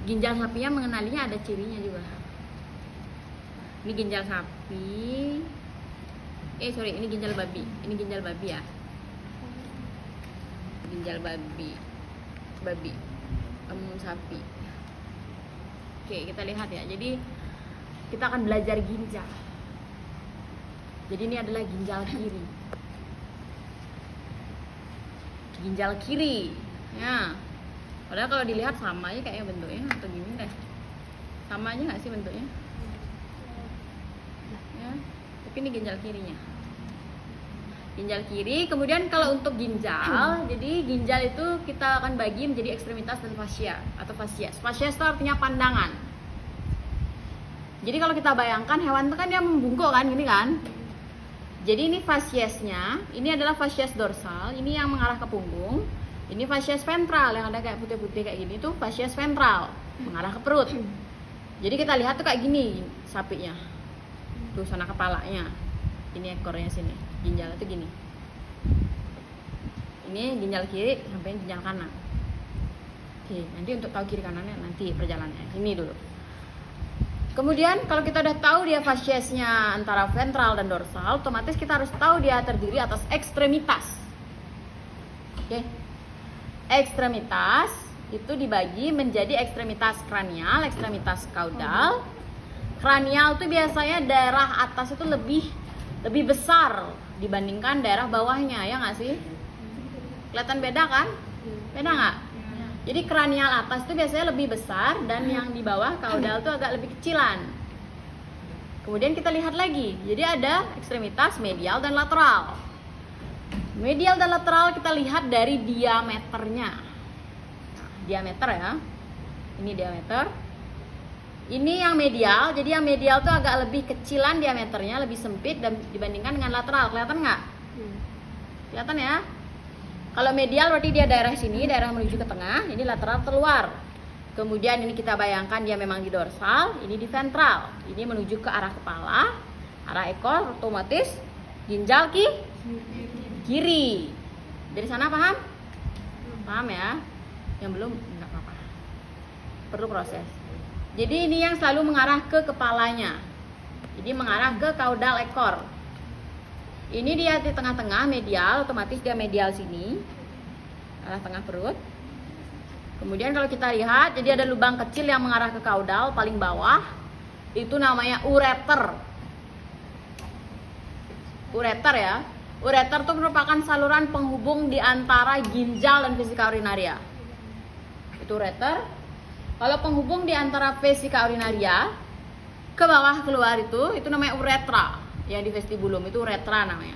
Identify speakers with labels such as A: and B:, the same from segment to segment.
A: ginjal sapinya mengenalinya ada cirinya juga. Ini ginjal sapi. Ini ginjal babi. Ini ginjal babi ya. Ginjal babi. Sapi. Oke, kita lihat ya. Jadi kita akan belajar ginjal. Jadi ini adalah ginjal kiri. Ginjal kiri. Ya. Padahal kalau dilihat sama aja kayaknya bentuknya atau gini deh. Sama aja nggak sih bentuknya? Ya. Tapi ini ginjal kirinya. Ginjal kiri. Kemudian kalau untuk ginjal, jadi ginjal itu kita akan bagi menjadi ekstremitas dan fascia atau fasies. Fasies itu artinya pandangan. Jadi kalau kita bayangkan hewan itu kan dia membungkuk kan, gini kan. Jadi ini fasiesnya, ini adalah fasies dorsal, ini yang mengarah ke punggung. Ini fasies ventral yang ada kayak putih-putih kayak gini tuh fasies ventral, mengarah ke perut. Jadi kita lihat tuh kayak gini sapinya. Tuh sana kepalanya. Ini ekornya sini. Ginjal itu gini. Ini ginjal kiri sampai ginjal kanan. Oke, nanti untuk tahu kiri kanannya nanti perjalanannya. Ini dulu. Kemudian kalau kita udah tahu dia fasiesnya antara ventral dan dorsal, otomatis kita harus tahu dia terdiri atas ekstremitas. Oke. Ekstremitas itu dibagi menjadi ekstremitas kranial, ekstremitas kaudal. Kranial itu biasanya daerah atas itu lebih besar dibandingkan daerah bawahnya, ya nggak sih? Kelihatan beda kan? Beda nggak? Jadi kranial atas itu biasanya lebih besar dan yang di bawah kaudal itu agak lebih kecilan. Kemudian kita lihat lagi. Jadi ada ekstremitas medial dan lateral. Medial dan lateral kita lihat dari diameternya. Nah, diameter ya. Ini diameter. Ini yang medial. Jadi yang medial itu agak lebih kecilan diameternya, lebih sempit dan dibandingkan dengan lateral. Kelihatan nggak? Kelihatan ya? Kalau medial berarti dia daerah sini, daerah menuju ke tengah. Ini lateral keluar. Kemudian ini kita bayangkan dia memang di dorsal, ini di ventral. Ini menuju ke arah kepala, arah ekor, otomatis ginjal kiri. Dari sana paham? Paham ya? Yang belum enggak apa-apa. Perlu proses. Jadi ini yang selalu mengarah ke kepalanya. Jadi mengarah ke kaudal ekor. Ini dia di tengah-tengah medial, otomatis dia medial sini, arah tengah perut. Kemudian kalau kita lihat, jadi ada lubang kecil yang mengarah ke kaudal paling bawah. Itu namanya ureter. Ureter ya. Ureter itu merupakan saluran penghubung di antara ginjal dan vesika urinaria. Itu ureter. Kalau penghubung di antara vesika urinaria ke bawah keluar itu namanya uretra. Yang di vestibulum itu uretra namanya.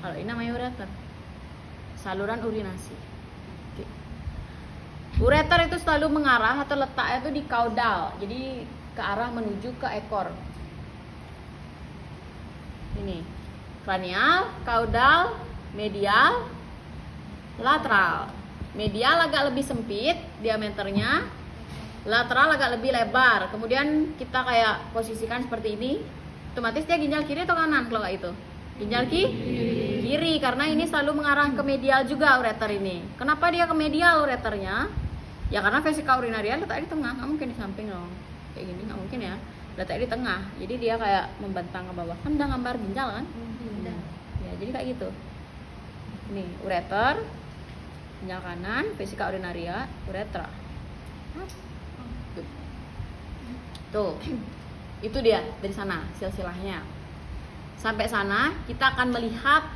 A: Kalau ini namanya ureter, saluran urinasi. Oke. Ureter itu selalu mengarah atau letaknya itu di kaudal, jadi ke arah menuju ke ekor. Ini kranial, kaudal, medial, lateral. Medial agak lebih sempit diameternya, lateral agak lebih lebar. Kemudian kita kayak posisikan seperti ini. Otomatis dia ginjal kiri atau kanan kalau kayak itu? Ginjal kiri karena ini selalu mengarah ke medial juga ureter ini. Kenapa dia ke medial ureternya? Ya karena vesika urinaria letaknya di tengah, nggak mungkin di samping dong. Kayak gini nggak mungkin ya. Letaknya di tengah. Jadi dia kayak membentang ke bawah. Kan udah gambar ginjal kan? Ya jadi kayak gitu. Nih ureter, ginjal kanan, vesika urinaria, uretra. Tuh. Itu dia dari sana silsilahnya. Sampai sana kita akan melihat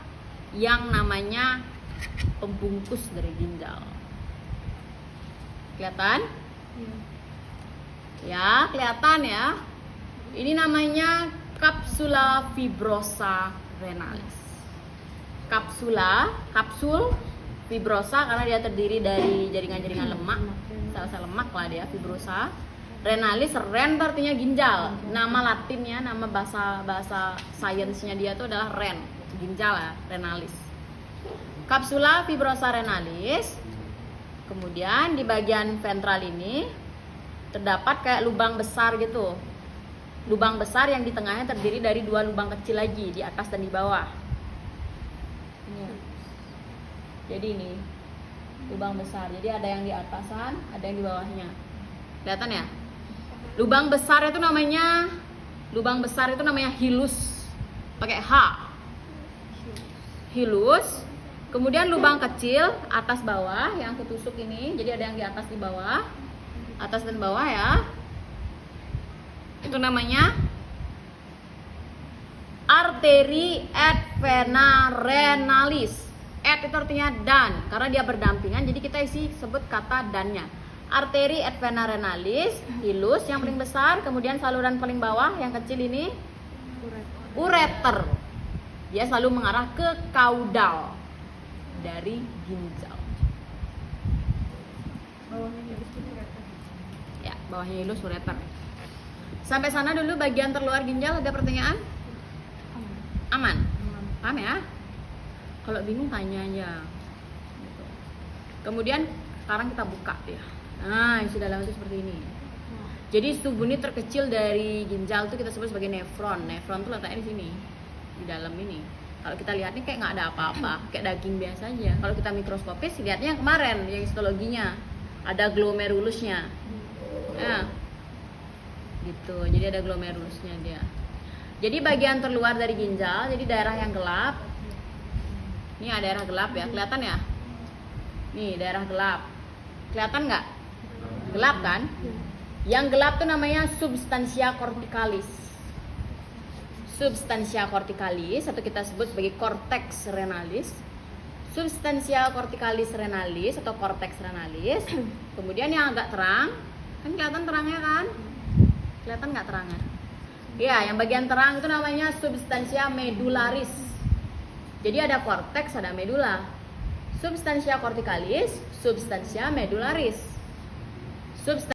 A: yang namanya pembungkus dari ginjal. Kelihatan? Ya, kelihatan ya. Ini namanya kapsula fibrosa renalis. Kapsul fibrosa karena dia terdiri dari jaringan-jaringan lemak, sel-sel lemak lah dia, fibrosa. Renalis, ren artinya ginjal. Nama latinnya, nama bahasa sainsnya dia itu adalah ren, ginjal ya, renalis. Kapsula fibrosa renalis. Kemudian di bagian ventral ini terdapat kayak lubang besar gitu. Lubang besar yang di tengahnya terdiri dari dua lubang kecil lagi di atas dan di bawah. Jadi ini lubang besar. Jadi ada yang di atasan, ada yang di bawahnya. Kelihatan ya? Lubang besar itu namanya hilus. Pakai H. Hilus. Kemudian lubang kecil atas bawah yang kutusuk ini. Jadi ada yang di atas di bawah. Atas dan bawah ya. Itu namanya arteri et vena renalis. Et itu artinya dan, karena dia berdampingan, jadi kita sebut kata dannya. Arteri et vena renalis, hilus yang paling besar, kemudian saluran paling bawah yang kecil ini ureter. Dia selalu mengarah ke kaudal dari ginjal. Ya, bawahnya hilus ureter. Sampai sana dulu bagian terluar ginjal, ada pertanyaan? Aman? Paham ya? Kalau bingung tanya aja. Gitu. Kemudian sekarang kita buka ya. Nah, isi dalam itu seperti ini. Jadi subunit terkecil dari ginjal itu kita sebut sebagai nefron. Nefron itu letaknya di sini, di dalam ini. Kalau kita lihat ini kayak nggak ada apa-apa, kayak daging biasa aja. Kalau kita mikroskopis lihatnya yang kemarin, yang histologinya ada glomerulusnya. Nah, gitu. Jadi ada glomerulusnya dia. Jadi bagian terluar dari ginjal, jadi daerah yang gelap. Ini ada daerah gelap ya, kelihatan ya? Nih daerah gelap, kelihatan nggak? Gelap kan? Yang gelap tuh namanya substansia corticalis. Substansia corticalis atau kita sebut sebagai cortex renalis. Substansia corticalis renalis atau cortex renalis. Kemudian yang agak terang, kan kelihatan terangnya kan? Kelihatan nggak terangnya? Ya, yang bagian terang itu namanya substansia medullaris. Jadi ada korteks, ada medula. Substansia corticalis, substansia medullaris.